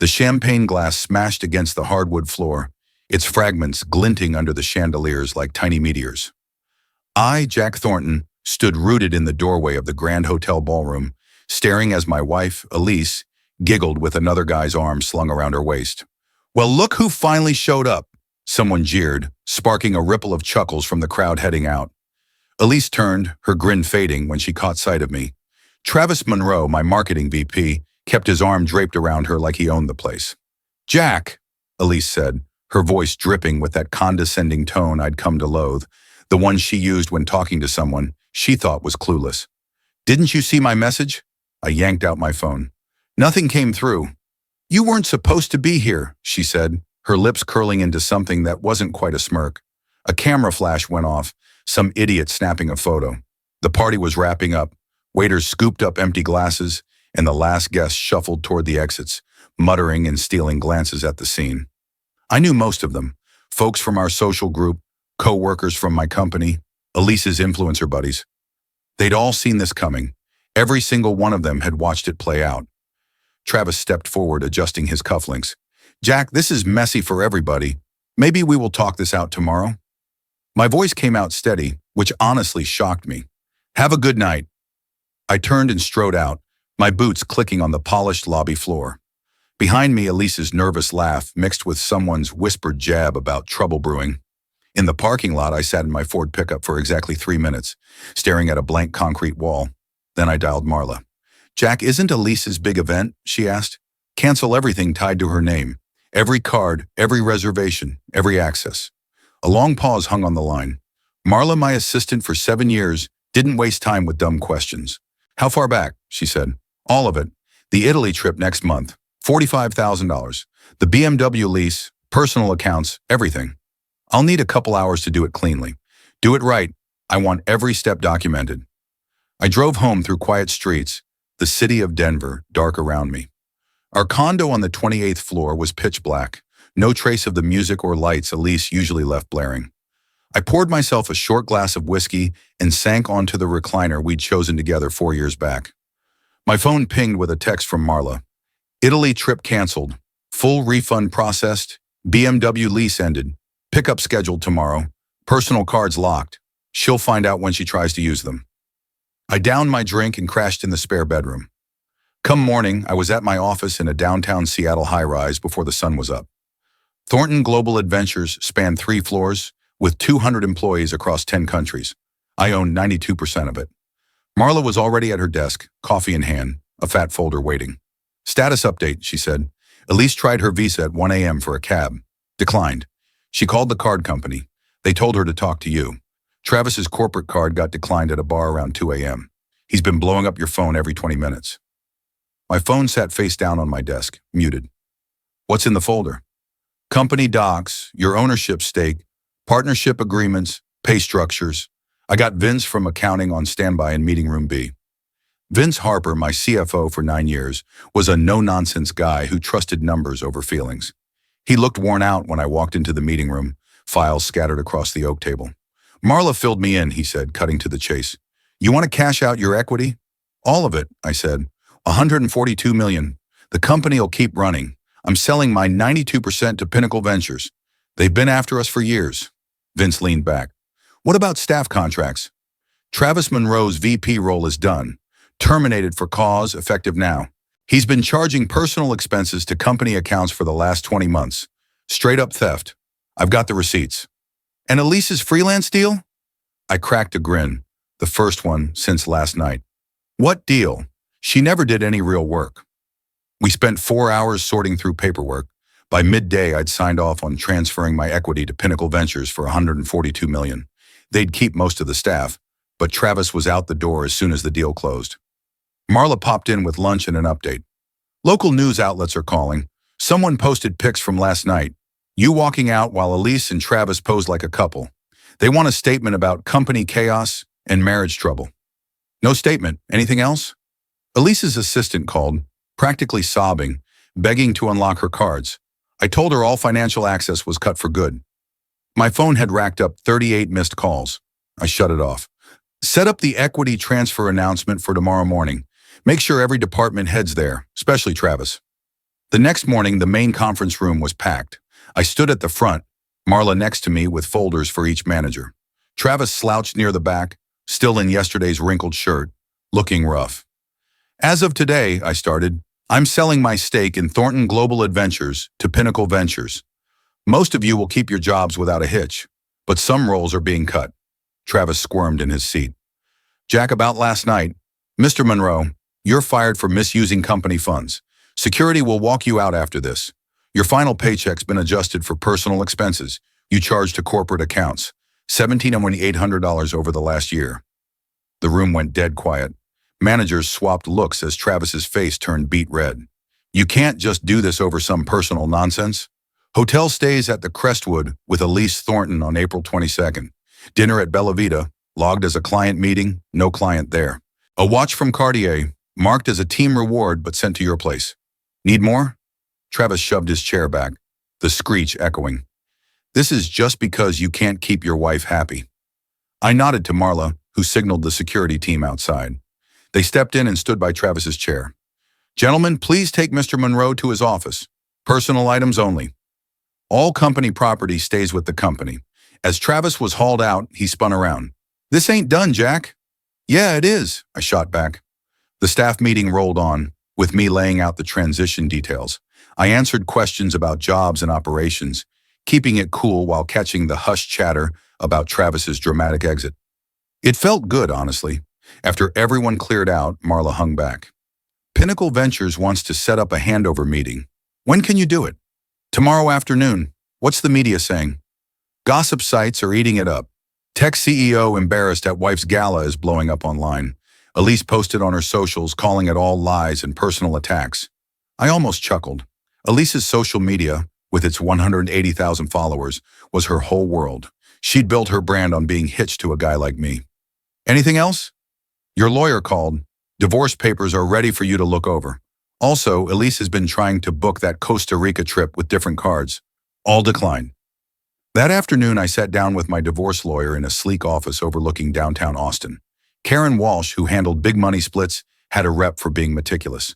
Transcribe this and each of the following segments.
The champagne glass smashed against the hardwood floor, its fragments glinting under the chandeliers like tiny meteors. I, Jack Thornton, stood rooted in the doorway of the Grand Hotel ballroom, staring as my wife, Elise, giggled with another guy's arm slung around her waist. "Well, look who finally showed up," someone jeered, sparking a ripple of chuckles from the crowd heading out. Elise turned, her grin fading when she caught sight of me. Travis Monroe, my marketing VP, kept his arm draped around her like he owned the place. "Jack," Elise said, her voice dripping with that condescending tone I'd come to loathe, the one she used when talking to someone she thought was clueless. "Didn't you see my message?" I yanked out my phone. "Nothing came through." "You weren't supposed to be here," she said, her lips curling into something that wasn't quite a smirk. A camera flash went off, some idiot snapping a photo. The party was wrapping up. Waiters scooped up empty glasses, and the last guest shuffled toward the exits, muttering and stealing glances at the scene. I knew most of them, folks from our social group, co-workers from my company, Elise's influencer buddies. They'd all seen this coming. Every single one of them had watched it play out. Travis stepped forward, adjusting his cufflinks. "Jack, this is messy for everybody. Maybe we will talk this out tomorrow." My voice came out steady, which honestly shocked me. "Have a good night." I turned and strode out, my boots clicking on the polished lobby floor. Behind me, Elise's nervous laugh mixed with someone's whispered jab about trouble brewing. In the parking lot, I sat in my Ford pickup for exactly 3 minutes, staring at a blank concrete wall. Then I dialed Marla. "Jack, isn't Elise's big event?" she asked. "Cancel everything tied to her name. Every card, every reservation, every access." A long pause hung on the line. Marla, my assistant for 7 years, didn't waste time with dumb questions. "How far back?" she said. "All of it. The Italy trip next month. $45,000. The BMW lease, personal accounts, everything. I'll need a couple hours to do it cleanly. Do it right. I want every step documented." I drove home through quiet streets, the city of Denver dark around me. Our condo on the 28th floor was pitch black, no trace of the music or lights Elise usually left blaring. I poured myself a short glass of whiskey and sank onto the recliner we'd chosen together 4 years back. My phone pinged with a text from Marla. "Italy trip canceled. Full refund processed. BMW lease ended. Pickup scheduled tomorrow. Personal cards locked. She'll find out when she tries to use them." I downed my drink and crashed in the spare bedroom. Come morning, I was at my office in a downtown Seattle high-rise before the sun was up. Thornton Global Adventures spanned 3 floors, with 200 employees across 10 countries. I owned 92% of it. Marla was already at her desk, coffee in hand, a fat folder waiting. "Status update," she said. "Elise tried her visa at 1 a.m. for a cab. Declined. She called the card company. They told her to talk to you. Travis's corporate card got declined at a bar around 2 a.m. He's been blowing up your phone every 20 minutes. My phone sat face down on my desk, muted. "What's in the folder?" "Company docs, your ownership stake, partnership agreements, pay structures." I got Vince from accounting on standby in meeting room B. Vince Harper, my CFO for 9 years, was a no-nonsense guy who trusted numbers over feelings. He looked worn out when I walked into the meeting room, files scattered across the oak table. "Marla filled me in," he said, cutting to the chase. "You want to cash out your equity?" "All of it," I said. $142 million. The company'll keep running. I'm selling my 92% to Pinnacle Ventures. They've been after us for years." Vince leaned back. "What about staff contracts?" "Travis Monroe's VP role is done. Terminated for cause, effective now. He's been charging personal expenses to company accounts for the last 20 months. Straight up theft. I've got the receipts." "And Elise's freelance deal?" I cracked a grin, the first one since last night. "What deal? She never did any real work." We spent 4 hours sorting through paperwork. By midday, I'd signed off on transferring my equity to Pinnacle Ventures for $142 million. They'd keep most of the staff, but Travis was out the door as soon as the deal closed. Marla popped in with lunch and an update. "Local news outlets are calling. Someone posted pics from last night. You walking out while Elise and Travis posed like a couple. They want a statement about company chaos and marriage trouble." "No statement. Anything else?" Elise's assistant called, practically sobbing, begging to unlock her cards. I told her all financial access was cut for good. My phone had racked up 38 missed calls. I shut it off. "Set up the equity transfer announcement for tomorrow morning. Make sure every department heads there, especially Travis." The next morning, the main conference room was packed. I stood at the front, Marla next to me with folders for each manager. Travis slouched near the back, still in yesterday's wrinkled shirt, looking rough. As of today, I started, I'm selling my stake in Thornton Global Adventures to Pinnacle Ventures. Most of you will keep your jobs without a hitch, but some roles are being cut. Travis squirmed in his seat. Jack, about last night, Mr. Monroe, you're fired for misusing company funds. Security will walk you out after this. Your final paycheck's been adjusted for personal expenses you charged to corporate accounts, $1,700 over the last year. The room went dead quiet. Managers swapped looks as Travis's face turned beet red. You can't just do this over some personal nonsense. Hotel stays at the Crestwood with Elise Thornton on April 22nd. Dinner at Bella Vita, logged as a client meeting, no client there. A watch from Cartier, marked as a team reward but sent to your place. Need more? Travis shoved his chair back, the screech echoing. This is just because you can't keep your wife happy. I nodded to Marla, who signaled the security team outside. They stepped in and stood by Travis's chair. Gentlemen, please take Mr. Monroe to his office. Personal items only. All company property stays with the company. As Travis was hauled out, he spun around. This ain't done, Jack. Yeah, it is, I shot back. The staff meeting rolled on, with me laying out the transition details. I answered questions about jobs and operations, keeping it cool while catching the hushed chatter about Travis's dramatic exit. It felt good, honestly. After everyone cleared out, Marla hung back. Pinnacle Ventures wants to set up a handover meeting. When can you do it? Tomorrow afternoon. What's the media saying? Gossip sites are eating it up. Tech CEO embarrassed at wife's gala is blowing up online. Elise posted on her socials calling it all lies and personal attacks. I almost chuckled. Elise's social media, with its 180,000 followers, was her whole world. She'd built her brand on being hitched to a guy like me. Anything else? Your lawyer called. Divorce papers are ready for you to look over. Also, Elise has been trying to book that Costa Rica trip with different cards. All declined. That afternoon, I sat down with my divorce lawyer in a sleek office overlooking downtown Austin. Karen Walsh, who handled big money splits, had a rep for being meticulous.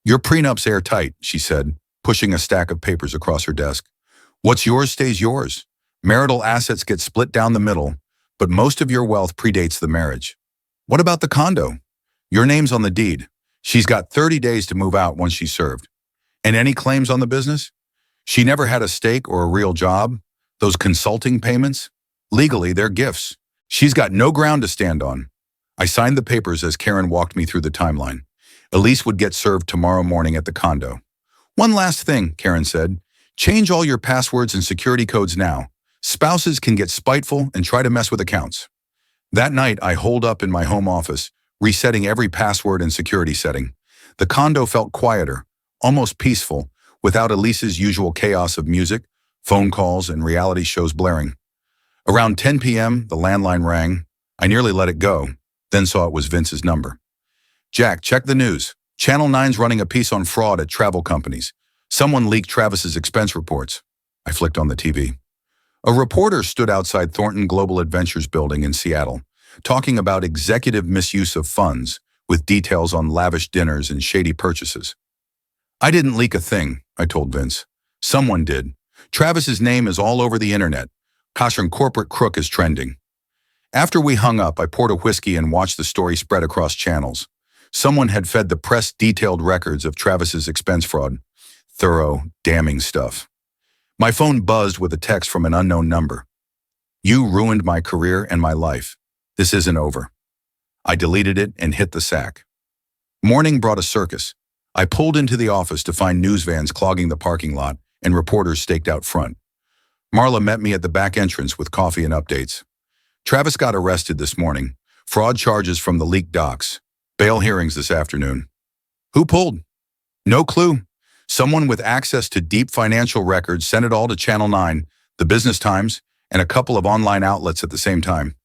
Your prenup's airtight, she said, pushing a stack of papers across her desk. What's yours stays yours. Marital assets get split down the middle, but most of your wealth predates the marriage. What about the condo? Your name's on the deed. She's got 30 days to move out once she's served. And any claims on the business? She never had a stake or a real job. Those consulting payments? Legally, they're gifts. She's got no ground to stand on. I signed the papers as Karen walked me through the timeline. Elise would get served tomorrow morning at the condo. One last thing, Karen said. Change all your passwords and security codes now. Spouses can get spiteful and try to mess with accounts. That night, I holed up in my home office, resetting every password and security setting. The condo felt quieter, almost peaceful, without Elise's usual chaos of music, phone calls, and reality shows blaring. Around 10 p.m., the landline rang. I nearly let it go, then saw it was Vince's number. Jack, check the news. Channel 9's running a piece on fraud at travel companies. Someone leaked Travis's expense reports. I flicked on the TV. A reporter stood outside Thornton Global Adventures building in Seattle, talking about executive misuse of funds, with details on lavish dinners and shady purchases. I didn't leak a thing, I told Vince. Someone did. Travis's name is all over the internet. Caution corporate crook is trending. After we hung up, I poured a whiskey and watched the story spread across channels. Someone had fed the press detailed records of Travis's expense fraud. Thorough, damning stuff. My phone buzzed with a text from an unknown number. You ruined my career and my life. This isn't over. I deleted it and hit the sack. Morning brought a circus. I pulled into the office to find news vans clogging the parking lot and reporters staked out front. Marla met me at the back entrance with coffee and updates. Travis got arrested this morning. Fraud charges from the leaked docs. Bail hearings this afternoon. Who pulled? No clue. Someone with access to deep financial records sent it all to Channel 9, the Business Times, and a couple of online outlets at the same time.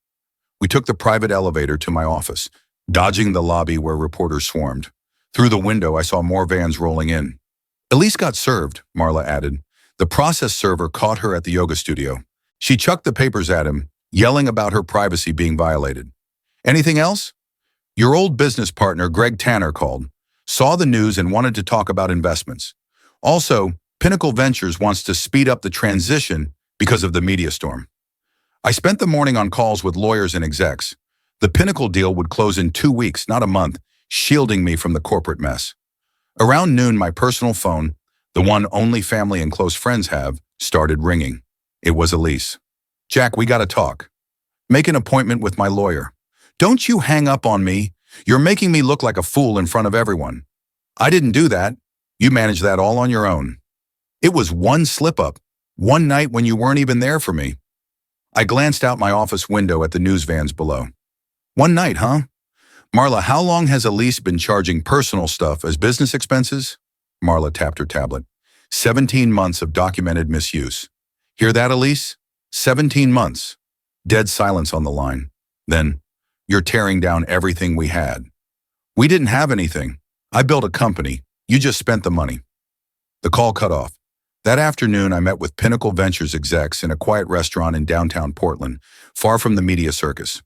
We took the private elevator to my office, dodging the lobby where reporters swarmed. Through the window, I saw more vans rolling in. Elise got served, Marla added. The process server caught her at the yoga studio. She chucked the papers at him, yelling about her privacy being violated. Anything else? Your old business partner, Greg Tanner, called. Saw the news and wanted to talk about investments. Also, Pinnacle Ventures wants to speed up the transition because of the media storm. I spent the morning on calls with lawyers and execs. The Pinnacle deal would close in 2 weeks, not a month, shielding me from the corporate mess. Around noon, my personal phone, the one only family and close friends have, started ringing. It was Elise. "Jack, we gotta talk. Make an appointment with my lawyer. Don't you hang up on me. You're making me look like a fool in front of everyone." "I didn't do that. You managed that all on your own. It was one slip-up, one night when you weren't even there for me." I glanced out my office window at the news vans below. "One night, huh? Marla, how long has Elise been charging personal stuff as business expenses?" Marla tapped her tablet. 17 months of documented misuse. "Hear that, Elise? 17 months. Dead silence on the line. Then, "You're tearing down everything we had." "We didn't have anything. I built a company. You just spent the money." The call cut off. That afternoon, I met with Pinnacle Ventures execs in a quiet restaurant in downtown Portland, far from the media circus.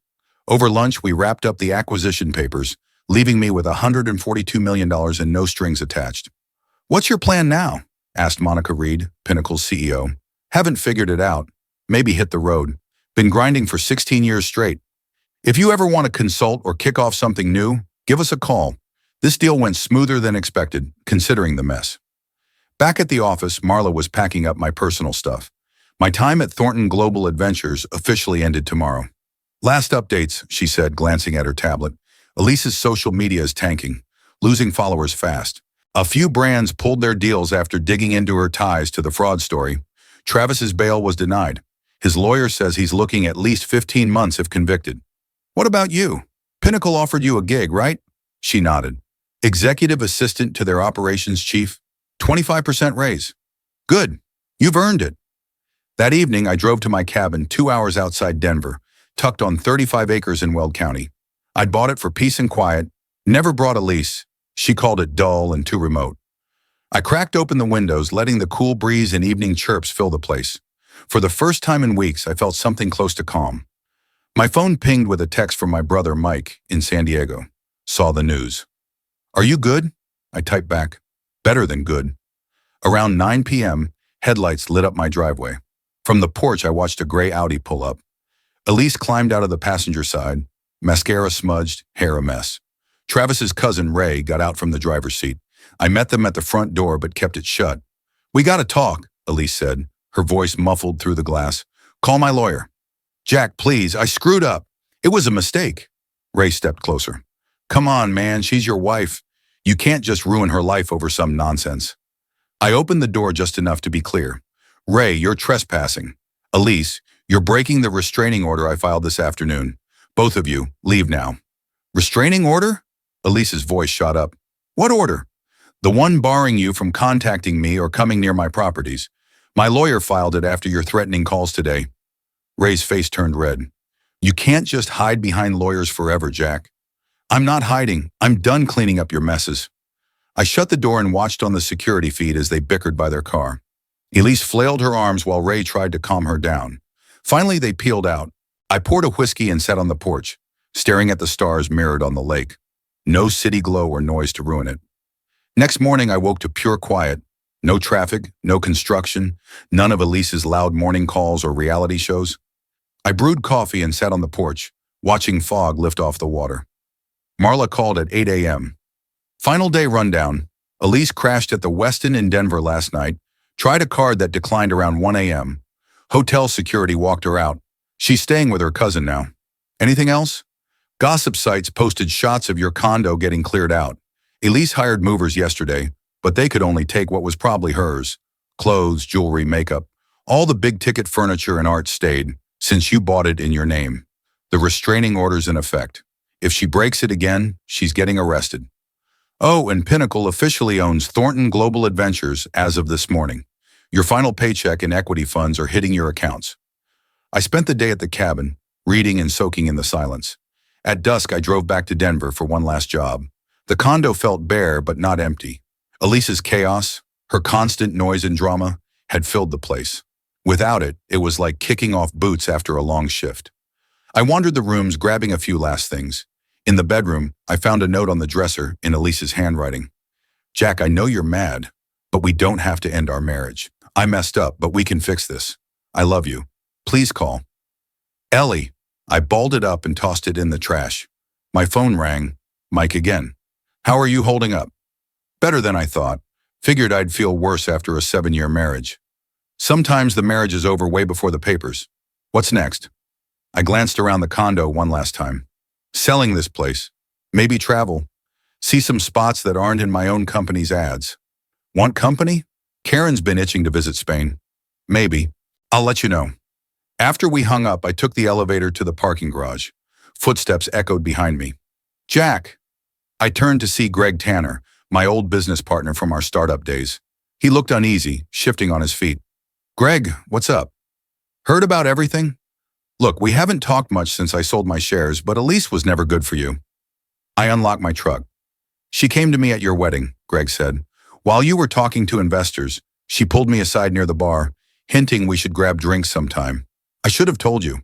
Over lunch, we wrapped up the acquisition papers, leaving me with $142 million and no strings attached. "What's your plan now?" asked Monica Reed, Pinnacle's CEO. "Haven't figured it out. Maybe hit the road. Been grinding for 16 years straight. If you ever want to consult or kick off something new, give us a call. This deal went smoother than expected, considering the mess." Back at the office, Marla was packing up my personal stuff. My time at Thornton Global Adventures officially ended tomorrow. "Last updates," she said, glancing at her tablet. "Elise's social media is tanking, losing followers fast. A few brands pulled their deals after digging into her ties to the fraud story. Travis's bail was denied. His lawyer says he's looking at least 15 months if convicted." "What about you? Pinnacle offered you a gig, right?" She nodded. "Executive assistant to their operations chief. 25% raise. Good. You've earned it." That evening, I drove to my cabin 2 hours outside Denver, tucked on 35 acres in Weld County. I'd bought it for peace and quiet, never brought Elise. She called it dull and too remote. I cracked open the windows, letting the cool breeze and evening chirps fill the place. For the first time in weeks, I felt something close to calm. My phone pinged with a text from my brother, Mike, in San Diego. Saw the news. "Are you good?" I typed back. "Better than good." Around 9 p.m., headlights lit up my driveway. From the porch, I watched a gray Audi pull up. Elise climbed out of the passenger side, mascara smudged, hair a mess. Travis's cousin, Ray, got out from the driver's seat. I met them at the front door but kept it shut. "We gotta talk," Elise said, her voice muffled through the glass. "Call my lawyer." "Jack, please, I screwed up. It was a mistake." Ray stepped closer. "Come on, man, she's your wife. You can't just ruin her life over some nonsense." I opened the door just enough to be clear. "Ray, you're trespassing. Elise, you're breaking the restraining order I filed this afternoon. Both of you, leave now." "Restraining order?" Elise's voice shot up. "What order?" "The one barring you from contacting me or coming near my properties. My lawyer filed it after your threatening calls today." Ray's face turned red. "You can't just hide behind lawyers forever, Jack." "I'm not hiding. I'm done cleaning up your messes." I shut the door and watched on the security feed as they bickered by their car. Elise flailed her arms while Ray tried to calm her down. Finally, they peeled out. I poured a whiskey and sat on the porch, staring at the stars mirrored on the lake. No city glow or noise to ruin it. Next morning, I woke to pure quiet. No traffic, no construction, none of Elise's loud morning calls or reality shows. I brewed coffee and sat on the porch, watching fog lift off the water. Marla called at 8 a.m. Final day rundown. Elise crashed at the Westin in Denver last night, tried a card that declined around 1 a.m. Hotel security walked her out. She's staying with her cousin now. Anything else? Gossip sites posted shots of your condo getting cleared out. Elise hired movers yesterday, but they could only take what was probably hers. Clothes, jewelry, makeup. All the big-ticket furniture and art stayed, since you bought it in your name. The restraining order's in effect. If she breaks it again, she's getting arrested. Oh, and Pinnacle officially owns Thornton Global Adventures as of this morning. Your final paycheck and equity funds are hitting your accounts. I spent the day at the cabin, reading and soaking in the silence. At dusk, I drove back to Denver for one last job. The condo felt bare but not empty. Elise's chaos, her constant noise and drama, had filled the place. Without it, it was like kicking off boots after a long shift. I wandered the rooms, grabbing a few last things. In the bedroom, I found a note on the dresser in Elise's handwriting. "Jack, I know you're mad, but we don't have to end our marriage. I messed up, but we can fix this. I love you. Please call. Ellie. I balled it up and tossed it in the trash. My phone rang. Mike again. How are you holding up? Better than I thought. Figured I'd feel worse after a 7-year marriage. Sometimes the marriage is over way before the papers. What's next? I glanced around the condo one last time. Selling this place. Maybe travel. See some spots that aren't in my own company's ads. Want company? Karen's been itching to visit Spain. Maybe. I'll let you know. After we hung up, I took the elevator to the parking garage. Footsteps echoed behind me. Jack. I turned to see Greg Tanner, my old business partner from our startup days. He looked uneasy, shifting on his feet. Greg, what's up? Heard about everything? Look, we haven't talked much since I sold my shares, but Elise was never good for you. I unlocked my truck. She came to me at your wedding, Greg said. While you were talking to investors, she pulled me aside near the bar, hinting we should grab drinks sometime. I should have told you.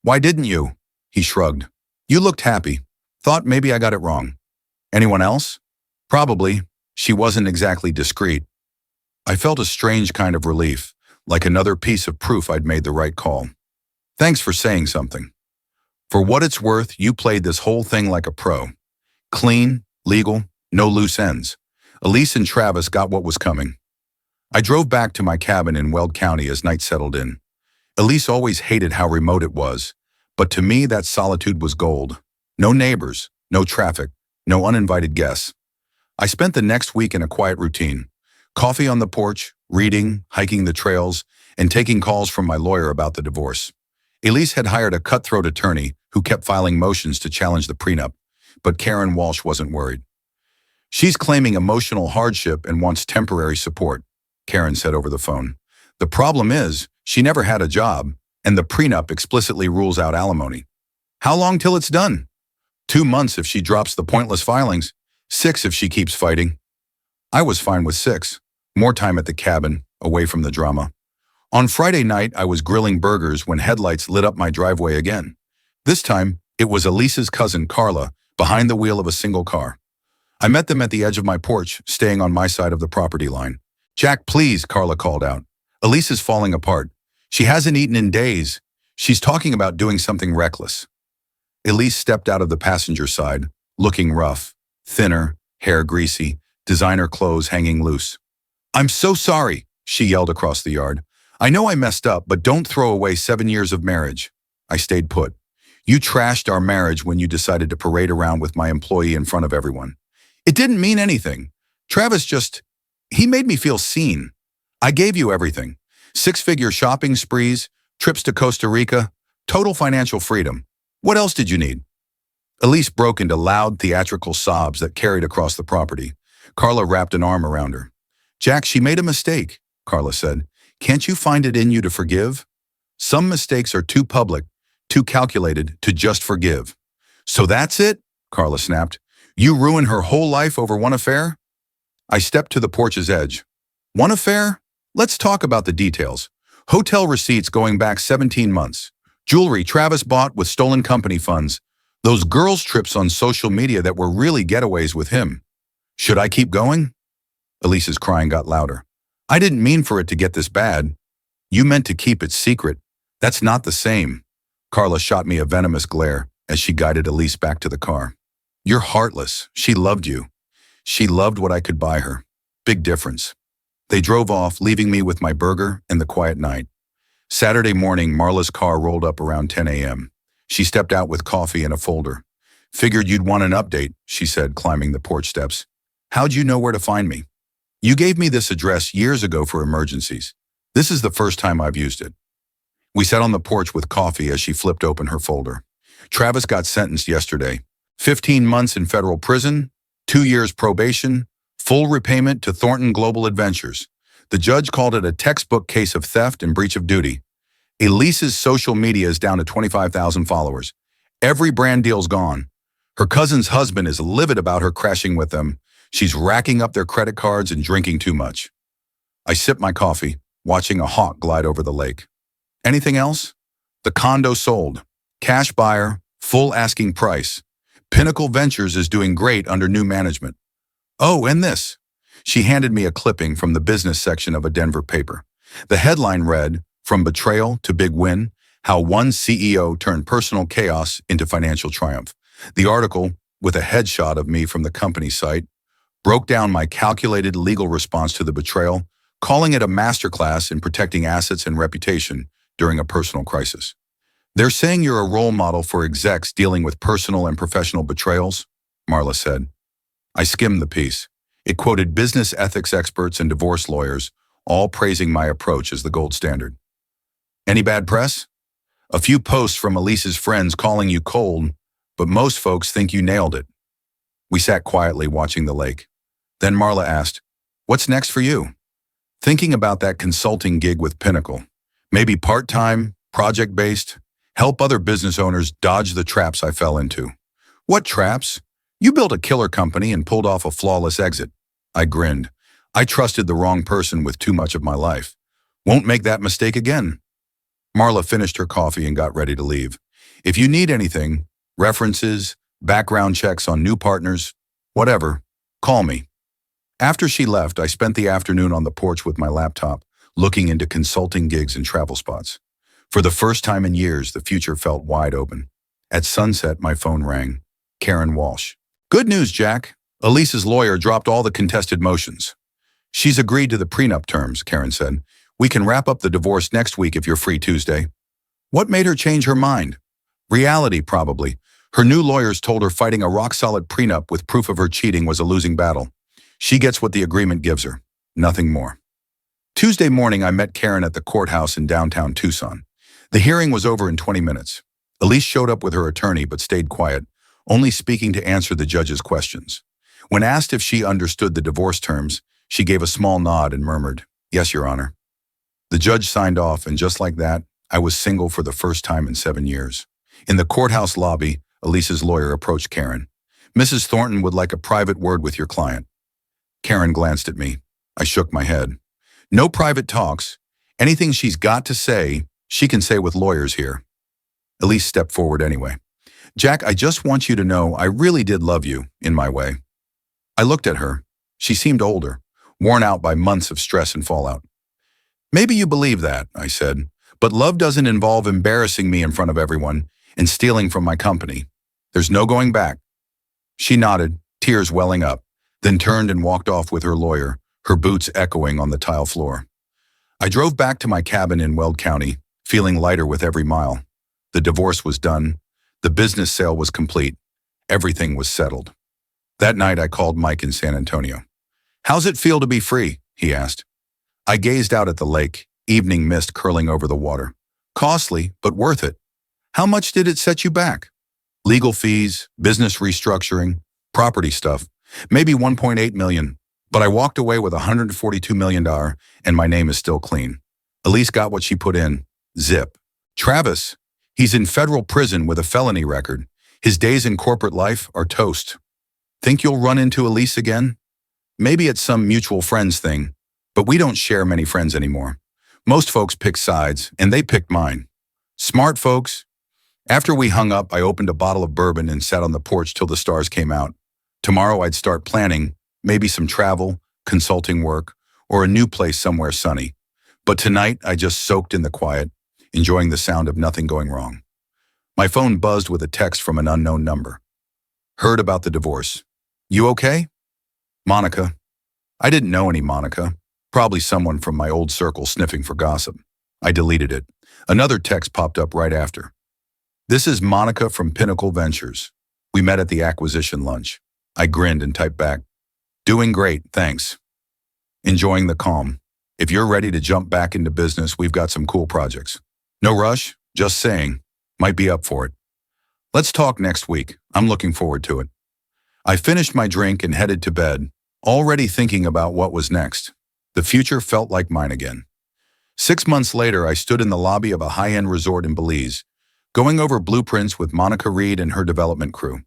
Why didn't you? He shrugged. You looked happy. Thought maybe I got it wrong. Anyone else? Probably. She wasn't exactly discreet. I felt a strange kind of relief, like another piece of proof I'd made the right call. Thanks for saying something. For what it's worth, you played this whole thing like a pro. Clean, legal, no loose ends. Elise and Travis got what was coming. I drove back to my cabin in Weld County as night settled in. Elise always hated how remote it was, but to me that solitude was gold. No neighbors, no traffic, no uninvited guests. I spent the next week in a quiet routine. Coffee on the porch, reading, hiking the trails, and taking calls from my lawyer about the divorce. Elise had hired a cutthroat attorney who kept filing motions to challenge the prenup, but Karen Walsh wasn't worried. She's claiming emotional hardship and wants temporary support, Karen said over the phone. The problem is, she never had a job, and the prenup explicitly rules out alimony. How long till it's done? 2 months if she drops the pointless filings, 6 if she keeps fighting. I was fine with 6. More time at the cabin, away from the drama. On Friday night, I was grilling burgers when headlights lit up my driveway again. This time, it was Elise's cousin, Carla, behind the wheel of a single car. I met them at the edge of my porch, staying on my side of the property line. Jack, please, Carla called out. Elise is falling apart. She hasn't eaten in days. She's talking about doing something reckless. Elise stepped out of the passenger side, looking rough, thinner, hair greasy, designer clothes hanging loose. I'm so sorry, she yelled across the yard. I know I messed up, but don't throw away 7 years of marriage. I stayed put. You trashed our marriage when you decided to parade around with my employee in front of everyone. It didn't mean anything. Travis he made me feel seen. I gave you everything. 6-figure shopping sprees, trips to Costa Rica, total financial freedom. What else did you need? Elise broke into loud, theatrical sobs that carried across the property. Carla wrapped an arm around her. Jack, she made a mistake, Carla said. Can't you find it in you to forgive? Some mistakes are too public, too calculated to just forgive. So that's it? Carla snapped. You ruined her whole life over one affair? I stepped to the porch's edge. One affair? Let's talk about the details. Hotel receipts going back 17 months. Jewelry Travis bought with stolen company funds. Those girls' trips on social media that were really getaways with him. Should I keep going? Elise's crying got louder. I didn't mean for it to get this bad. You meant to keep it secret. That's not the same. Carla shot me a venomous glare as she guided Elise back to the car. You're heartless. She loved you. She loved what I could buy her. Big difference. They drove off, leaving me with my burger and the quiet night. Saturday morning, Marla's car rolled up around 10 a.m. She stepped out with coffee and a folder. Figured you'd want an update, she said, climbing the porch steps. How'd you know where to find me? You gave me this address years ago for emergencies. This is the first time I've used it. We sat on the porch with coffee as she flipped open her folder. Travis got sentenced yesterday. 15 months in federal prison, 2 years probation, full repayment to Thornton Global Adventures. The judge called it a textbook case of theft and breach of duty. Elise's social media is down to 25,000 followers. Every brand deal's gone. Her cousin's husband is livid about her crashing with them. She's racking up their credit cards and drinking too much. I sipped my coffee, watching a hawk glide over the lake. Anything else? The condo sold. Cash buyer, full asking price. Pinnacle Ventures is doing great under new management. Oh, and this. She handed me a clipping from the business section of a Denver paper. The headline read, "From Betrayal to Big Win, How One CEO Turned Personal Chaos into Financial Triumph." The article, with a headshot of me from the company site, broke down my calculated legal response to the betrayal, calling it a masterclass in protecting assets and reputation during a personal crisis. "They're saying you're a role model for execs dealing with personal and professional betrayals," Marla said. I skimmed the piece. It quoted business ethics experts and divorce lawyers, all praising my approach as the gold standard. "Any bad press?" "A few posts from Elise's friends calling you cold, but most folks think you nailed it." We sat quietly watching the lake. Then Marla asked, "What's next for you?" "Thinking about that consulting gig with Pinnacle. Maybe part-time, project-based, help other business owners dodge the traps I fell into." "What traps? You built a killer company and pulled off a flawless exit." I grinned. "I trusted the wrong person with too much of my life. Won't make that mistake again." Marla finished her coffee and got ready to leave. "If you need anything, references, background checks on new partners, whatever, call me." After she left, I spent the afternoon on the porch with my laptop, looking into consulting gigs and travel spots. For the first time in years, the future felt wide open. At sunset, my phone rang. Karen Walsh. "Good news, Jack. Elise's lawyer dropped all the contested motions." "She's agreed to the prenup terms," Karen said. "We can wrap up the divorce next week if you're free Tuesday." "What made her change her mind?" "Reality, probably. Her new lawyers told her fighting a rock-solid prenup with proof of her cheating was a losing battle. She gets what the agreement gives her, nothing more." Tuesday morning, I met Karen at the courthouse in downtown Tucson. The hearing was over in 20 minutes. Elise showed up with her attorney but stayed quiet, only speaking to answer the judge's questions. When asked if she understood the divorce terms, she gave a small nod and murmured, "Yes, Your Honor." The judge signed off, and just like that, I was single for the first time in 7 years. In the courthouse lobby, Elise's lawyer approached Karen. "Mrs. Thornton would like a private word with your client." Karen glanced at me. I shook my head. "No private talks. Anything she's got to say, she can say with lawyers here." Elise stepped forward anyway. "Jack, I just want you to know I really did love you, in my way." I looked at her. She seemed older, worn out by months of stress and fallout. "Maybe you believe that," I said, "but love doesn't involve embarrassing me in front of everyone and stealing from my company. There's no going back." She nodded, tears welling up, then turned and walked off with her lawyer, her boots echoing on the tile floor. I drove back to my cabin in Weld County, feeling lighter with every mile. The divorce was done. The business sale was complete. Everything was settled. That night, I called Mike in San Antonio. "How's it feel to be free?" he asked. I gazed out at the lake, evening mist curling over the water. "Costly, but worth it." "How much did it set you back?" "Legal fees, business restructuring, property stuff. Maybe 1.8 million. But I walked away with $142 million, and my name is still clean." Elise got what she put in. Zip. "Travis, he's in federal prison with a felony record. His days in corporate life are toast." "Think you'll run into Elise again?" "Maybe it's some mutual friends thing, but we don't share many friends anymore. Most folks pick sides, and they picked mine. Smart folks." After we hung up, I opened a bottle of bourbon and sat on the porch till the stars came out. Tomorrow I'd start planning, maybe some travel, consulting work, or a new place somewhere sunny. But tonight I just soaked in the quiet, enjoying the sound of nothing going wrong. My phone buzzed with a text from an unknown number. "Heard about the divorce. You okay?" "Monica." I didn't know any Monica. Probably someone from my old circle sniffing for gossip. I deleted it. Another text popped up right after. "This is Monica from Pinnacle Ventures. We met at the acquisition lunch." I grinned and typed back, "Doing great, thanks. Enjoying the calm. If you're ready to jump back into business, we've got some cool projects. No rush, just saying. Might be up for it. Let's talk next week. I'm looking forward to it." I finished my drink and headed to bed, already thinking about what was next. The future felt like mine again. 6 months later, I stood in the lobby of a high-end resort in Belize, going over blueprints with Monica Reed and her development crew.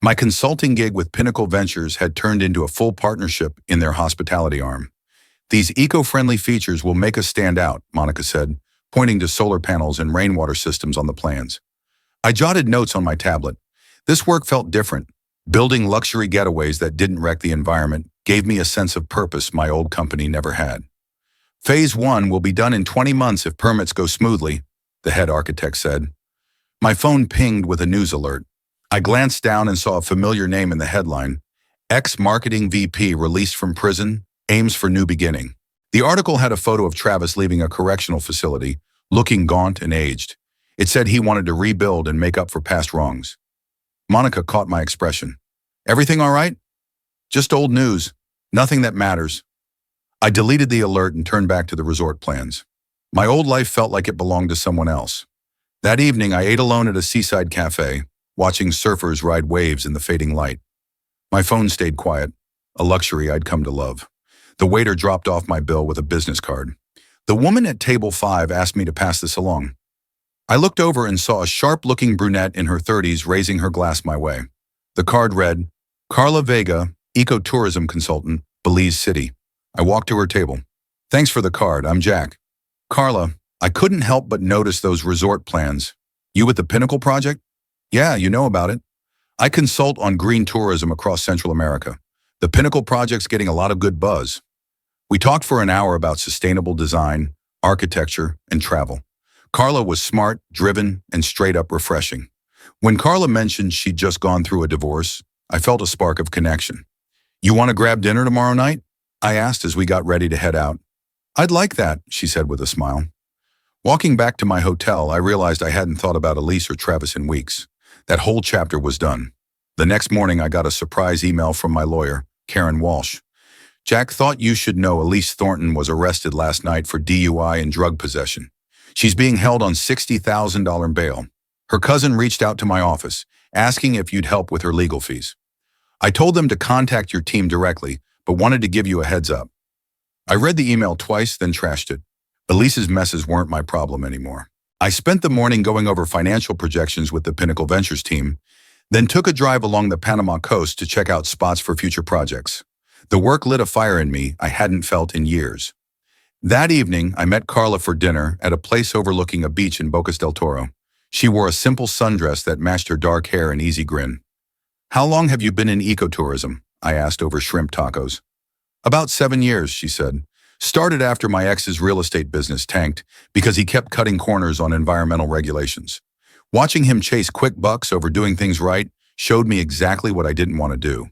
My consulting gig with Pinnacle Ventures had turned into a full partnership in their hospitality arm. "These eco-friendly features will make us stand out," Monica said, pointing to solar panels and rainwater systems on the plans. I jotted notes on my tablet. This work felt different, Building luxury getaways that didn't wreck the environment gave me a sense of purpose my old company never had. Phase 1 will be done in 20 months if permits go smoothly, the head architect said. My phone pinged with a news alert. I glanced down and saw a familiar name in the headline. Ex-marketing VP released from prison, aims for new beginning. The article had a photo of Travis leaving a correctional facility, looking gaunt and aged. It said he wanted to rebuild and make up for past wrongs. Monica caught my expression. Everything all right? Just old news. Nothing that matters. I deleted the alert and turned back to the resort plans. My old life felt like it belonged to someone else. That evening, I ate alone at a seaside cafe, watching surfers ride waves in the fading light. My phone stayed quiet, a luxury I'd come to love. The waiter dropped off my bill with a business card. The woman at table 5 asked me to pass this along. I looked over and saw a sharp-looking brunette in her 30s raising her glass my way. The card read, Carla Vega, Ecotourism Consultant, Belize City. I walked to her table. Thanks for the card, I'm Jack. Carla, I couldn't help but notice those resort plans. You with the Pinnacle Project? Yeah, you know about it. I consult on green tourism across Central America. The Pinnacle Project's getting a lot of good buzz. We talked for an hour about sustainable design, architecture, and travel. Carla was smart, driven, and straight up refreshing. When Carla mentioned she'd just gone through a divorce, I felt a spark of connection. You want to grab dinner tomorrow night? I asked as we got ready to head out. I'd like that, she said with a smile. Walking back to my hotel, I realized I hadn't thought about Elise or Travis in weeks. That whole chapter was done. The next morning, I got a surprise email from my lawyer, Karen Walsh. Jack thought you should know Elise Thornton was arrested last night for DUI and drug possession. She's being held on $60,000 bail. Her cousin reached out to my office, asking if you'd help with her legal fees. I told them to contact your team directly, but wanted to give you a heads up. I read the email twice, then trashed it. Elise's messes weren't my problem anymore. I spent the morning going over financial projections with the Pinnacle Ventures team, then took a drive along the Panama coast to check out spots for future projects. The work lit a fire in me I hadn't felt in years. That evening, I met Carla for dinner at a place overlooking a beach in Bocas del Toro. She wore a simple sundress that matched her dark hair and easy grin. How long have you been in ecotourism? I asked over shrimp tacos. About 7 years, she said. Started after my ex's real estate business tanked because he kept cutting corners on environmental regulations. Watching him chase quick bucks over doing things right showed me exactly what I didn't want to do.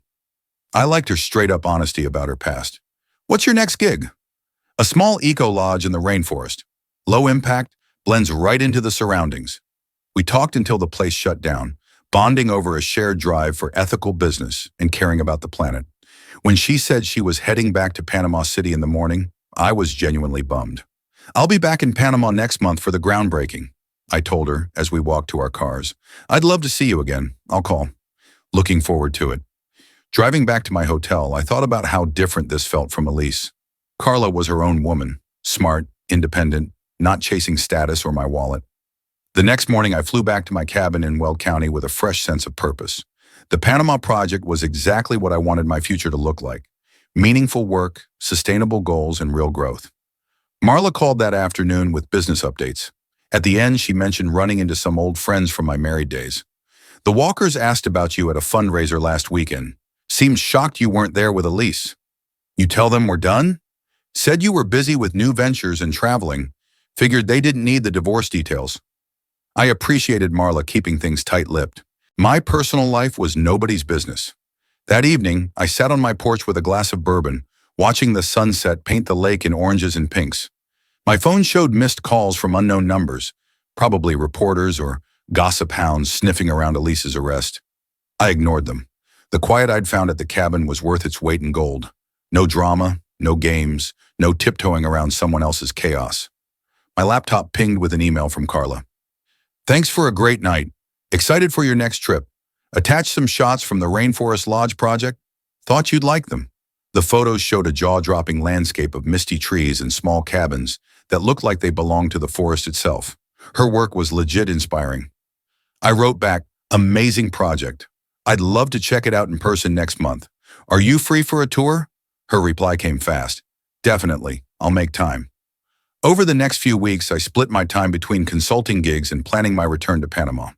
I liked her straight-up honesty about her past. What's your next gig? A small eco-lodge in the rainforest. Low impact, blends right into the surroundings. We talked until the place shut down, bonding over a shared drive for ethical business and caring about the planet. When she said she was heading back to Panama City in the morning, I was genuinely bummed. I'll be back in Panama next month for the groundbreaking, I told her as we walked to our cars. I'd love to see you again. I'll call. Looking forward to it. Driving back to my hotel, I thought about how different this felt from Elise. Carla was her own woman, smart, independent, not chasing status or my wallet. The next morning, I flew back to my cabin in Weld County with a fresh sense of purpose. The Panama Project was exactly what I wanted my future to look like. Meaningful work, sustainable goals, and real growth. Marla called that afternoon with business updates. At the end, she mentioned running into some old friends from my married days. The Walkers asked about you at a fundraiser last weekend. Seemed shocked you weren't there with Elise. You tell them we're done? Said you were busy with new ventures and traveling. Figured they didn't need the divorce details. I appreciated Marla keeping things tight-lipped. My personal life was nobody's business. That evening, I sat on my porch with a glass of bourbon, watching the sunset paint the lake in oranges and pinks. My phone showed missed calls from unknown numbers, probably reporters or gossip hounds sniffing around Elise's arrest. I ignored them. The quiet I'd found at the cabin was worth its weight in gold. No drama, no games, no tiptoeing around someone else's chaos. My laptop pinged with an email from Carla. Thanks for a great night. Excited for your next trip. Attached some shots from the Rainforest Lodge project. Thought you'd like them. The photos showed a jaw-dropping landscape of misty trees and small cabins that looked like they belonged to the forest itself. Her work was legit inspiring. I wrote back, amazing project. I'd love to check it out in person next month. Are you free for a tour? Her reply came fast. Definitely, I'll make time. Over the next few weeks, I split my time between consulting gigs and planning my return to Panama.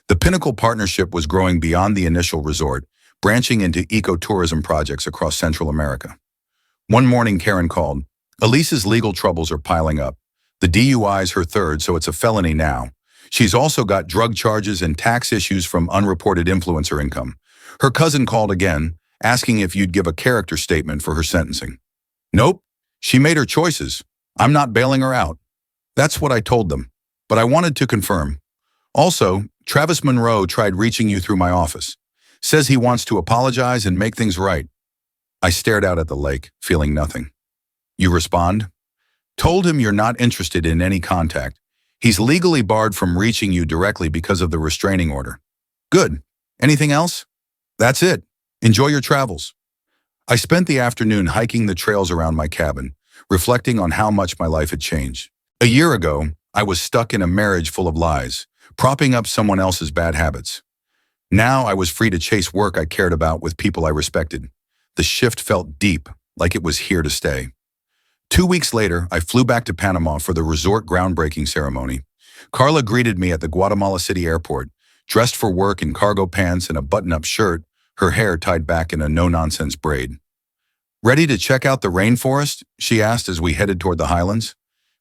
The Pinnacle partnership was growing beyond the initial resort, branching into ecotourism projects across Central America. One morning, Karen called. Elise's legal troubles are piling up. The DUI's her third, so it's a felony now. She's also got drug charges and tax issues from unreported influencer income. Her cousin called again, asking if you'd give a character statement for her sentencing. Nope, she made her choices. I'm not bailing her out. That's what I told them, but I wanted to confirm. Also, Travis Monroe tried reaching you through my office. Says he wants to apologize and make things right. I stared out at the lake, feeling nothing. You respond? Told him you're not interested in any contact. He's legally barred from reaching you directly because of the restraining order. Good. Anything else? That's it. Enjoy your travels. I spent the afternoon hiking the trails around my cabin, reflecting on how much my life had changed. A year ago, I was stuck in a marriage full of lies, propping up someone else's bad habits. Now I was free to chase work I cared about with people I respected. The shift felt deep, like it was here to stay. 2 weeks later, I flew back to Panama for the resort groundbreaking ceremony. Carla greeted me at the Guatemala City airport, dressed for work in cargo pants and a button-up shirt, her hair tied back in a no-nonsense braid. Ready to check out the rainforest? She asked as we headed toward the highlands.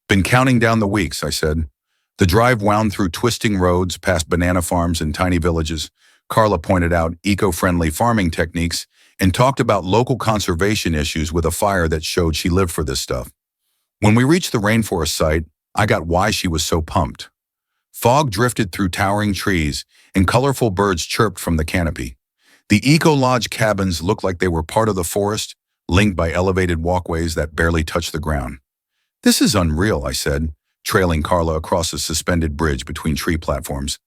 Been counting down the weeks, I said. The drive wound through twisting roads, past banana farms and tiny villages. Carla pointed out eco-friendly farming techniques and talked about local conservation issues with a fire that showed she lived for this stuff. When we reached the rainforest site, I got why she was so pumped. Fog drifted through towering trees, and colorful birds chirped from the canopy. The eco-lodge cabins looked like they were part of the forest, linked by elevated walkways that barely touched the ground. This is unreal, I said, trailing Carla across a suspended bridge between tree platforms.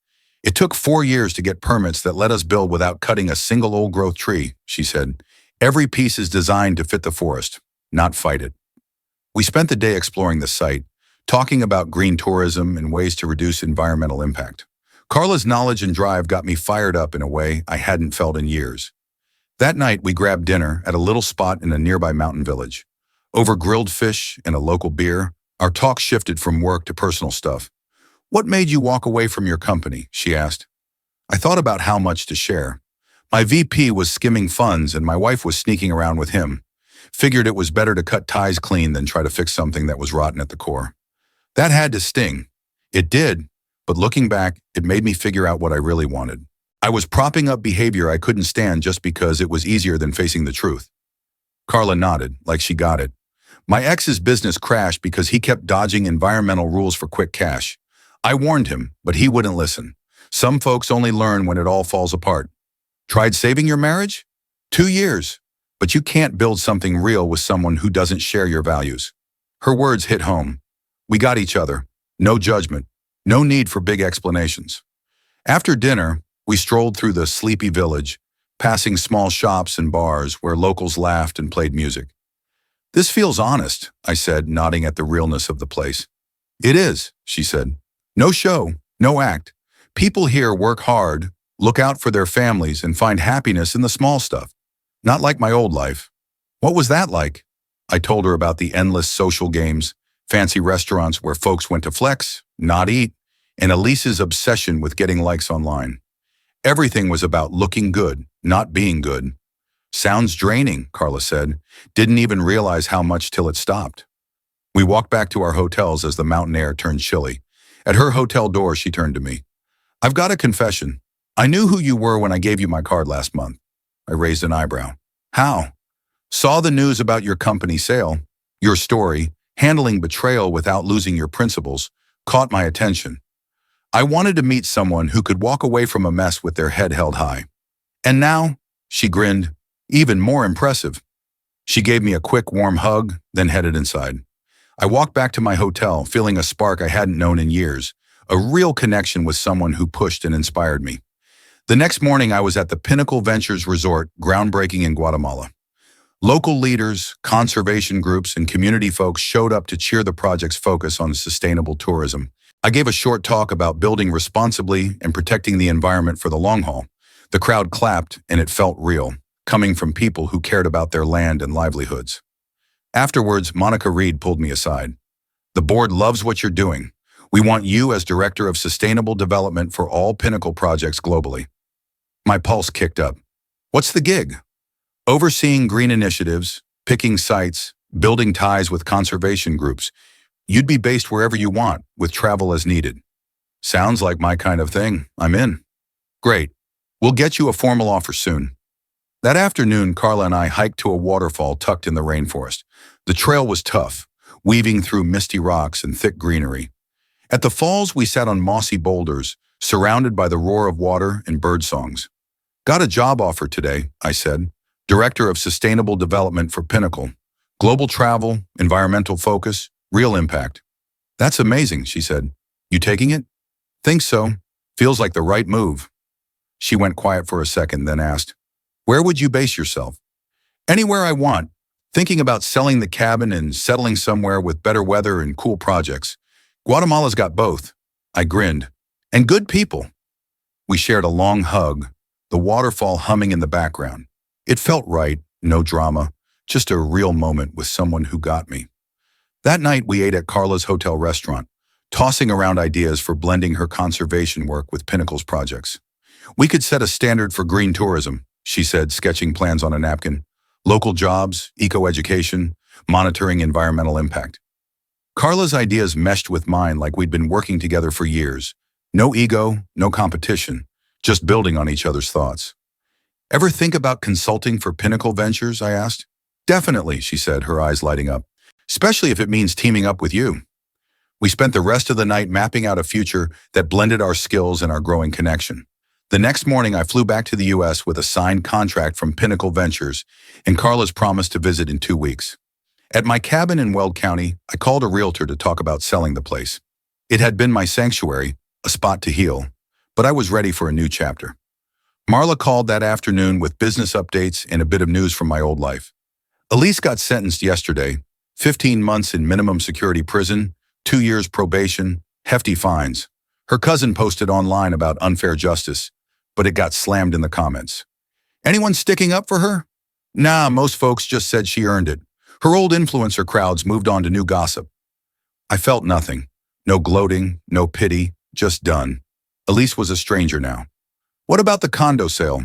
It took 4 years to get permits that let us build without cutting a single old-growth tree, she said. Every piece is designed to fit the forest, not fight it. We spent the day exploring the site, talking about green tourism and ways to reduce environmental impact. Carla's knowledge and drive got me fired up in a way I hadn't felt in years. That night, we grabbed dinner at a little spot in a nearby mountain village. Over grilled fish and a local beer, our talk shifted from work to personal stuff. What made you walk away from your company? She asked. I thought about how much to share. My VP was skimming funds and my wife was sneaking around with him. Figured it was better to cut ties clean than try to fix something that was rotten at the core. That had to sting. It did, but looking back, it made me figure out what I really wanted. I was propping up behavior I couldn't stand just because it was easier than facing the truth. Carla nodded, like she got it. My ex's business crashed because he kept dodging environmental rules for quick cash. I warned him, but he wouldn't listen. Some folks only learn when it all falls apart. Tried saving your marriage? 2 years. But you can't build something real with someone who doesn't share your values. Her words hit home. We got each other. No judgment. No need for big explanations. After dinner, we strolled through the sleepy village, passing small shops and bars where locals laughed and played music. This feels honest, I said, nodding at the realness of the place. It is, she said. No show, no act. People here work hard, look out for their families, and find happiness in the small stuff. Not like my old life. What was that like? I told her about the endless social games, fancy restaurants where folks went to flex, not eat, and Elise's obsession with getting likes online. Everything was about looking good, not being good. Sounds draining, Carla said. Didn't even realize how much till it stopped. We walked back to our hotels as the mountain air turned chilly. At her hotel door, she turned to me. I've got a confession. I knew who you were when I gave you my card last month. I raised an eyebrow. How? Saw the news about your company sale. Your story, handling betrayal without losing your principles, caught my attention. I wanted to meet someone who could walk away from a mess with their head held high. And now, she grinned, even more impressive. She gave me a quick, warm hug, then headed inside. I walked back to my hotel, feeling a spark I hadn't known in years, a real connection with someone who pushed and inspired me. The next morning, I was at the Pinnacle Ventures Resort, groundbreaking in Guatemala. Local leaders, conservation groups, and community folks showed up to cheer the project's focus on sustainable tourism. I gave a short talk about building responsibly and protecting the environment for the long haul. The crowd clapped, and it felt real, coming from people who cared about their land and livelihoods. Afterwards, Monica Reed pulled me aside. The board loves what you're doing. We want you as Director of Sustainable Development for all Pinnacle projects globally. My pulse kicked up. What's the gig? Overseeing green initiatives, picking sites, building ties with conservation groups. You'd be based wherever you want, with travel as needed. Sounds like my kind of thing. I'm in. Great. We'll get you a formal offer soon. That afternoon, Carla and I hiked to a waterfall tucked in the rainforest. The trail was tough, weaving through misty rocks and thick greenery. At the falls, we sat on mossy boulders, surrounded by the roar of water and bird songs. Got a job offer today, I said. Director of Sustainable Development for Pinnacle. Global travel, environmental focus, real impact. That's amazing, she said. You taking it? Think so. Feels like the right move. She went quiet for a second, then asked, where would you base yourself? Anywhere I want. Thinking about selling the cabin and settling somewhere with better weather and cool projects. Guatemala's got both. I grinned. And good people. We shared a long hug, the waterfall humming in the background. It felt right, no drama, just a real moment with someone who got me. That night we ate at Carla's hotel restaurant, tossing around ideas for blending her conservation work with Pinnacle's projects. We could set a standard for green tourism, she said, sketching plans on a napkin. Local jobs, eco-education, monitoring environmental impact. Carla's ideas meshed with mine like we'd been working together for years. No ego, no competition, just building on each other's thoughts. Ever think about consulting for Pinnacle Ventures, I asked. Definitely, she said, her eyes lighting up, especially if it means teaming up with you. We spent the rest of the night mapping out a future that blended our skills and our growing connection. The next morning, I flew back to the U.S. with a signed contract from Pinnacle Ventures and Carla's promise to visit in 2 weeks. At my cabin in Weld County, I called a realtor to talk about selling the place. It had been my sanctuary, a spot to heal, but I was ready for a new chapter. Marla called that afternoon with business updates and a bit of news from my old life. Elise got sentenced yesterday, 15 months in minimum security prison, 2 years probation, hefty fines. Her cousin posted online about unfair justice, but it got slammed in the comments. Anyone sticking up for her? Nah, most folks just said she earned it. Her old influencer crowds moved on to new gossip. I felt nothing. No gloating, no pity, just done. Elise was a stranger now. What about the condo sale?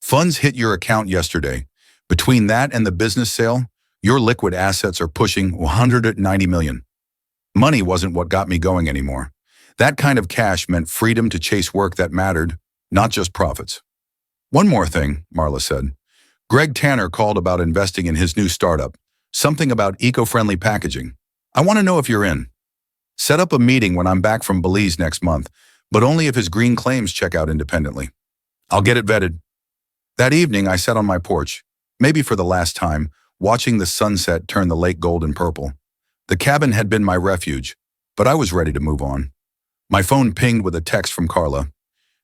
Funds hit your account yesterday. Between that and the business sale, your liquid assets are pushing $190 million. Money wasn't what got me going anymore. That kind of cash meant freedom to chase work that mattered, not just profits. One more thing, Marla said. Greg Tanner called about investing in his new startup, something about eco-friendly packaging. I want to know if you're in. Set up a meeting when I'm back from Belize next month, but only if his green claims check out independently. I'll get it vetted. That evening, I sat on my porch, maybe for the last time, watching the sunset turn the lake golden purple. The cabin had been my refuge, but I was ready to move on. My phone pinged with a text from Carla.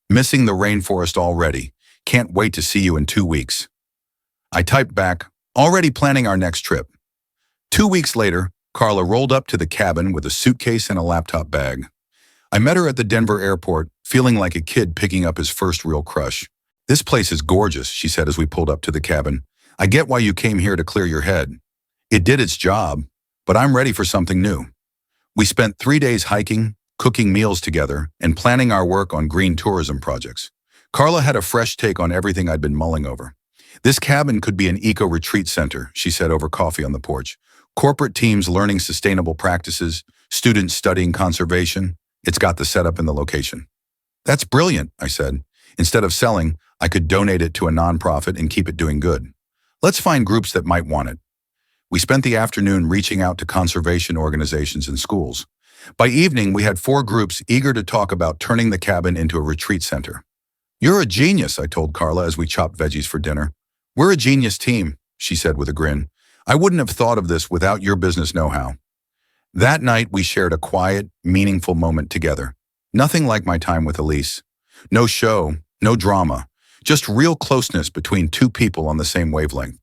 Missing the rainforest already. Can't wait to see you in 2 weeks. I typed back, already planning our next trip. 2 weeks later, Carla rolled up to the cabin with a suitcase and a laptop bag. I met her at the Denver airport, feeling like a kid picking up his first real crush. This place is gorgeous, she said as we pulled up to the cabin. I get why you came here to clear your head. It did its job, but I'm ready for something new. We spent 3 days hiking, cooking meals together, and planning our work on green tourism projects. Carla had a fresh take on everything I'd been mulling over. This cabin could be an eco-retreat center, she said over coffee on the porch. Corporate teams learning sustainable practices, students studying conservation. It's got the setup and the location. That's brilliant, I said. Instead of selling, I could donate it to a nonprofit and keep it doing good. Let's find groups that might want it. We spent the afternoon reaching out to conservation organizations and schools. By evening, we had 4 groups eager to talk about turning the cabin into a retreat center. You're a genius, I told Carla as we chopped veggies for dinner. We're a genius team, she said with a grin. I wouldn't have thought of this without your business know-how. That night, we shared a quiet, meaningful moment together. Nothing like my time with Elise. No show, no drama, just real closeness between 2 people on the same wavelength.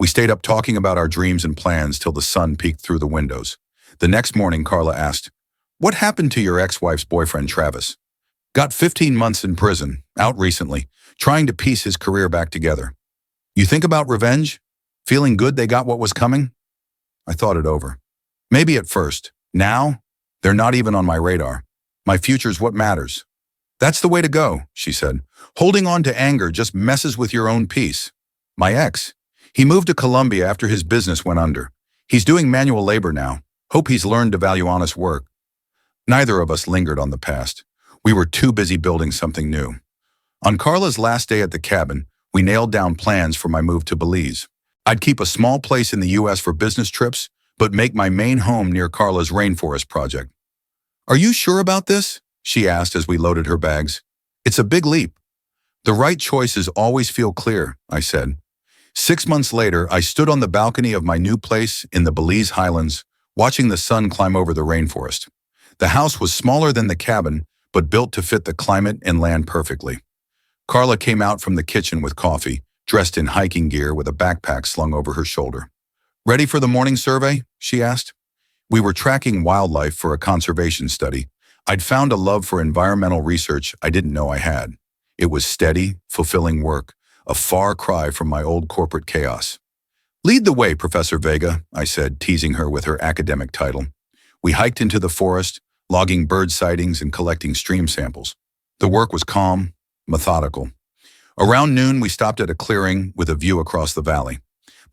We stayed up talking about our dreams and plans till the sun peeked through the windows. The next morning, Carla asked, "What happened to your ex-wife's boyfriend, Travis?" "Got 15 months in prison, out recently, trying to piece his career back together." "You think about revenge? Feeling good they got what was coming?" I thought it over. Maybe at first. Now, they're not even on my radar. My future's what matters. That's the way to go, she said. Holding on to anger just messes with your own peace. My ex. He moved to Colombia after his business went under. He's doing manual labor now. Hope he's learned to value honest work. Neither of us lingered on the past. We were too busy building something new. On Carla's last day at the cabin, we nailed down plans for my move to Belize. I'd keep a small place in the U.S. for business trips, but make my main home near Carla's rainforest project. Are you sure about this? She asked as we loaded her bags. It's a big leap. The right choices always feel clear, I said. 6 months later, I stood on the balcony of my new place in the Belize Highlands, watching the sun climb over the rainforest. The house was smaller than the cabin, but built to fit the climate and land perfectly. Carla came out from the kitchen with coffee, dressed in hiking gear with a backpack slung over her shoulder. Ready for the morning survey? She asked. We were tracking wildlife for a conservation study. I'd found a love for environmental research I didn't know I had. It was steady, fulfilling work, a far cry from my old corporate chaos. Lead the way, Professor Vega, I said, teasing her with her academic title. We hiked into the forest, logging bird sightings and collecting stream samples. The work was calm, methodical. Around noon, we stopped at a clearing with a view across the valley.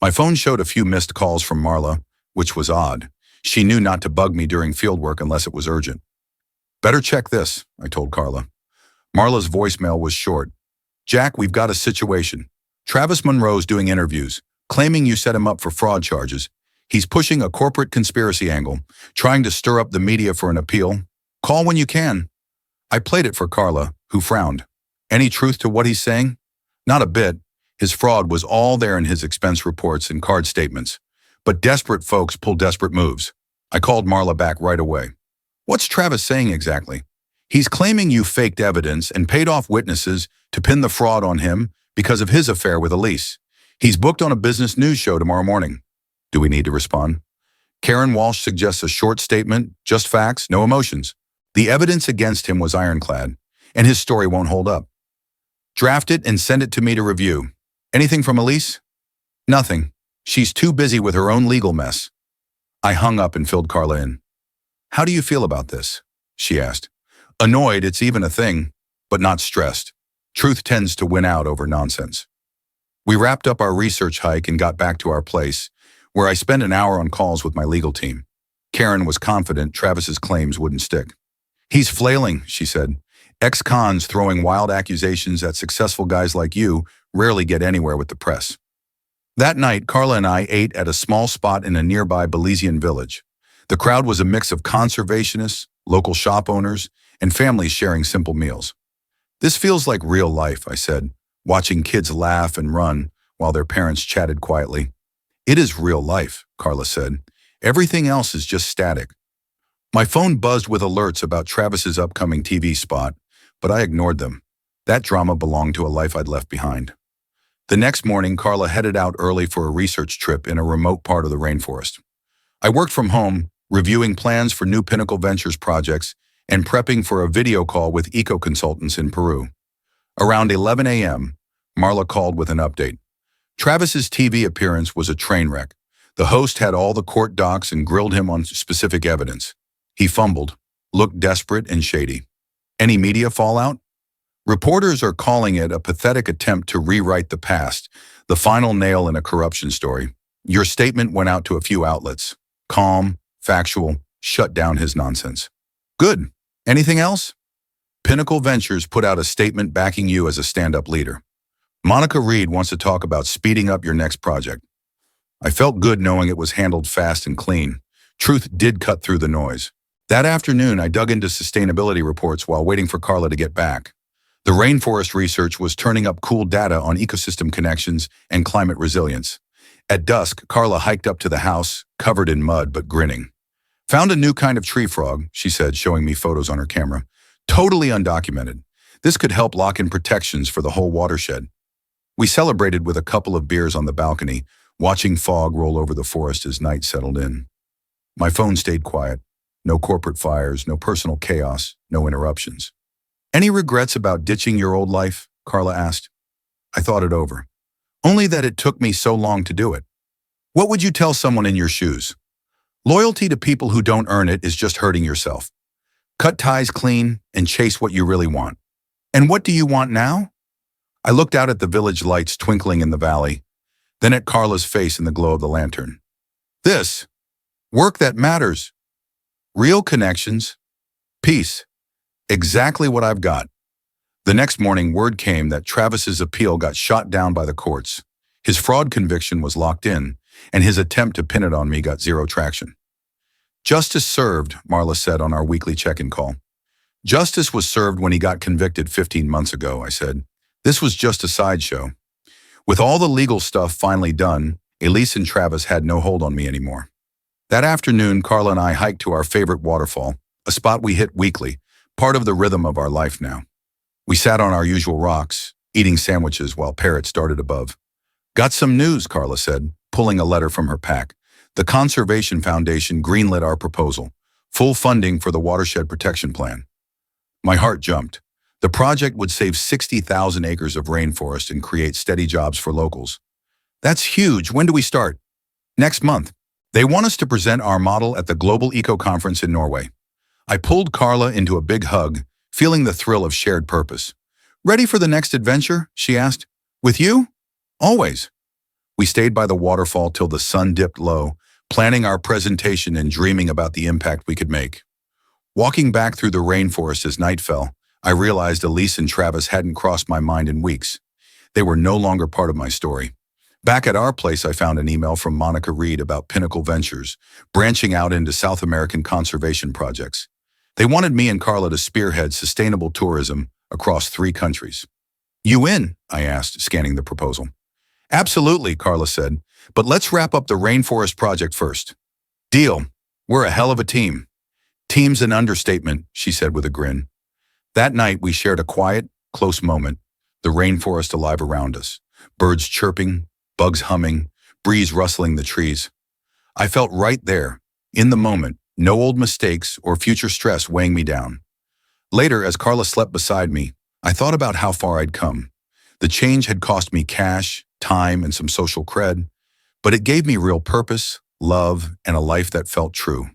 My phone showed a few missed calls from Marla, which was odd. She knew not to bug me during fieldwork unless it was urgent. Better check this, I told Carla. Marla's voicemail was short. Jack, we've got a situation. Travis Monroe's doing interviews, claiming you set him up for fraud charges. He's pushing a corporate conspiracy angle, trying to stir up the media for an appeal. Call when you can. I played it for Carla, who frowned. Any truth to what he's saying? Not a bit. His fraud was all there in his expense reports and card statements. But desperate folks pull desperate moves. I called Marla back right away. What's Travis saying exactly? He's claiming you faked evidence and paid off witnesses to pin the fraud on him because of his affair with Elise. He's booked on a business news show tomorrow morning. Do we need to respond? Karen Walsh suggests a short statement, just facts, no emotions. The evidence against him was ironclad, and his story won't hold up. Draft it and send it to me to review. Anything from Elise? Nothing. She's too busy with her own legal mess. I hung up and filled Carla in. How do you feel about this? She asked. Annoyed, it's even a thing, but not stressed. Truth tends to win out over nonsense. We wrapped up our research hike and got back to our place, where I spent an hour on calls with my legal team. Karen was confident Travis's claims wouldn't stick. He's flailing, she said. Ex-cons throwing wild accusations at successful guys like you rarely get anywhere with the press. That night, Carla and I ate at a small spot in a nearby Belizean village. The crowd was a mix of conservationists, local shop owners, and families sharing simple meals. This feels like real life, I said, watching kids laugh and run while their parents chatted quietly. It is real life, Carla said. Everything else is just static. My phone buzzed with alerts about Travis's upcoming TV spot, but I ignored them. That drama belonged to a life I'd left behind. The next morning, Carla headed out early for a research trip in a remote part of the rainforest. I worked from home, reviewing plans for new Pinnacle Ventures projects and prepping for a video call with eco-consultants in Peru. Around 11 a.m., Marla called with an update. Travis's TV appearance was a train wreck. The host had all the court docs and grilled him on specific evidence. He fumbled, looked desperate and shady. Any media fallout? Reporters are calling it a pathetic attempt to rewrite the past, the final nail in a corruption story. Your statement went out to a few outlets. Calm, factual, shut down his nonsense. Good. Anything else? Pinnacle Ventures put out a statement backing you as a stand-up leader. Monica Reed wants to talk about speeding up your next project. I felt good knowing it was handled fast and clean. Truth did cut through the noise. That afternoon, I dug into sustainability reports while waiting for Carla to get back. The rainforest research was turning up cool data on ecosystem connections and climate resilience. At dusk, Carla hiked up to the house, covered in mud but grinning. Found a new kind of tree frog, she said, showing me photos on her camera. Totally undocumented. This could help lock in protections for the whole watershed. We celebrated with a couple of beers on the balcony, watching fog roll over the forest as night settled in. My phone stayed quiet. No corporate fires, no personal chaos, no interruptions. Any regrets about ditching your old life? Carla asked. I thought it over. Only that it took me so long to do it. What would you tell someone in your shoes? Loyalty to people who don't earn it is just hurting yourself. Cut ties clean and chase what you really want. And what do you want now? I looked out at the village lights twinkling in the valley, then at Carla's face in the glow of the lantern. This, work that matters, real connections, peace, exactly what I've got. The next morning, word came that Travis's appeal got shot down by the courts. His fraud conviction was locked in, and his attempt to pin it on me got zero traction. Justice served, Marla said on our weekly check-in call. Justice was served when he got convicted 15 months ago, I said. This was just a sideshow. With all the legal stuff finally done, Elise and Travis had no hold on me anymore. That afternoon, Carla and I hiked to our favorite waterfall, a spot we hit weekly, part of the rhythm of our life now. We sat on our usual rocks, eating sandwiches while parrots darted above. Got some news, Carla said, pulling a letter from her pack. The Conservation Foundation greenlit our proposal, full funding for the Watershed Protection Plan. My heart jumped. The project would save 60,000 acres of rainforest and create steady jobs for locals. That's huge. When do we start? Next month. They want us to present our model at the Global Eco Conference in Norway. I pulled Carla into a big hug, feeling the thrill of shared purpose. Ready for the next adventure? She asked. With you? Always. We stayed by the waterfall till the sun dipped low, planning our presentation and dreaming about the impact we could make. Walking back through the rainforest as night fell, I realized Elise and Travis hadn't crossed my mind in weeks. They were no longer part of my story. Back at our place, I found an email from Monica Reed about Pinnacle Ventures, branching out into South American conservation projects. They wanted me and Carla to spearhead sustainable tourism across 3 countries. You in? I asked, scanning the proposal. Absolutely, Carla said, but let's wrap up the rainforest project first. Deal. We're a hell of a team. Team's an understatement, she said with a grin. That night, we shared a quiet, close moment, the rainforest alive around us, birds chirping, bugs humming, breeze rustling the trees. I felt right there, in the moment, no old mistakes or future stress weighing me down. Later, as Carla slept beside me, I thought about how far I'd come. The change had cost me cash, time, and some social cred, but it gave me real purpose, love, and a life that felt true.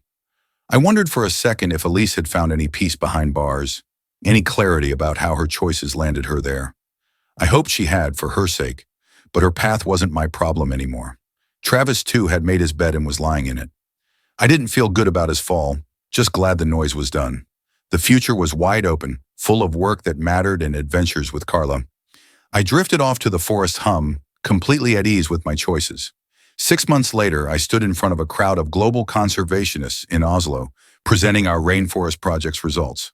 I wondered for a second if Elise had found any peace behind bars, any clarity about how her choices landed her there. I hoped she had, for her sake, but her path wasn't my problem anymore. Travis, too, had made his bed and was lying in it. I didn't feel good about his fall, just glad the noise was done. The future was wide open, full of work that mattered and adventures with Carla. I drifted off to the forest hum, completely at ease with my choices. 6 months later, I stood in front of a crowd of global conservationists in Oslo, presenting our rainforest project's results.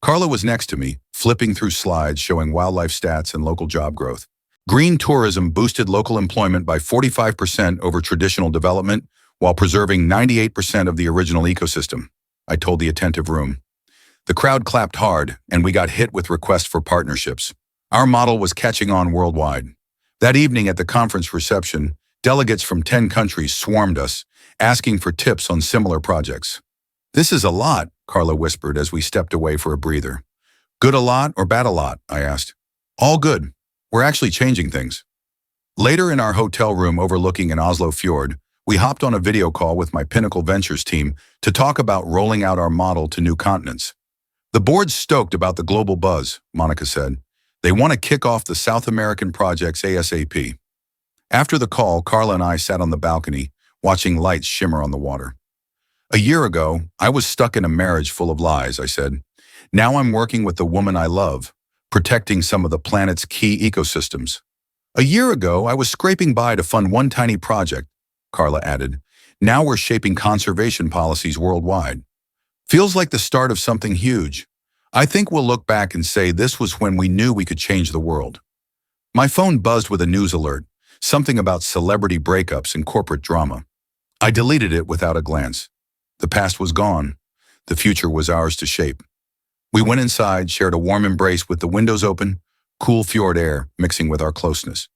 Carla was next to me, flipping through slides showing wildlife stats and local job growth. Green tourism boosted local employment by 45% over traditional development, while preserving 98% of the original ecosystem, I told the attentive room. The crowd clapped hard, and we got hit with requests for partnerships. Our model was catching on worldwide. That evening at the conference reception, delegates from 10 countries swarmed us, asking for tips on similar projects. This is a lot, Carla whispered as we stepped away for a breather. Good a lot or bad a lot? I asked. All good. We're actually changing things. Later in our hotel room overlooking an Oslo fjord, we hopped on a video call with my Pinnacle Ventures team to talk about rolling out our model to new continents. The board's stoked about the global buzz, Monica said. They want to kick off the South American projects ASAP. After the call, Carla and I sat on the balcony, watching lights shimmer on the water. A year ago, I was stuck in a marriage full of lies, I said. Now I'm working with the woman I love, protecting some of the planet's key ecosystems. A year ago, I was scraping by to fund one tiny project, Carla added. Now we're shaping conservation policies worldwide. Feels like the start of something huge. I think we'll look back and say this was when we knew we could change the world. My phone buzzed with a news alert, something about celebrity breakups and corporate drama. I deleted it without a glance. The past was gone. The future was ours to shape. We went inside, shared a warm embrace with the windows open, cool fjord air mixing with our closeness.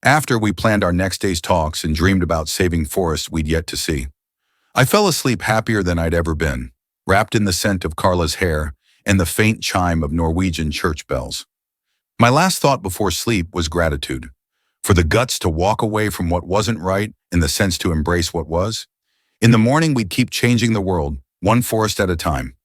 After, we planned our next day's talks and dreamed about saving forests we'd yet to see. I fell asleep happier than I'd ever been, wrapped in the scent of Carla's hair and the faint chime of Norwegian church bells. My last thought before sleep was gratitude, for the guts to walk away from what wasn't right and the sense to embrace what was. In the morning, we'd keep changing the world, one forest at a time.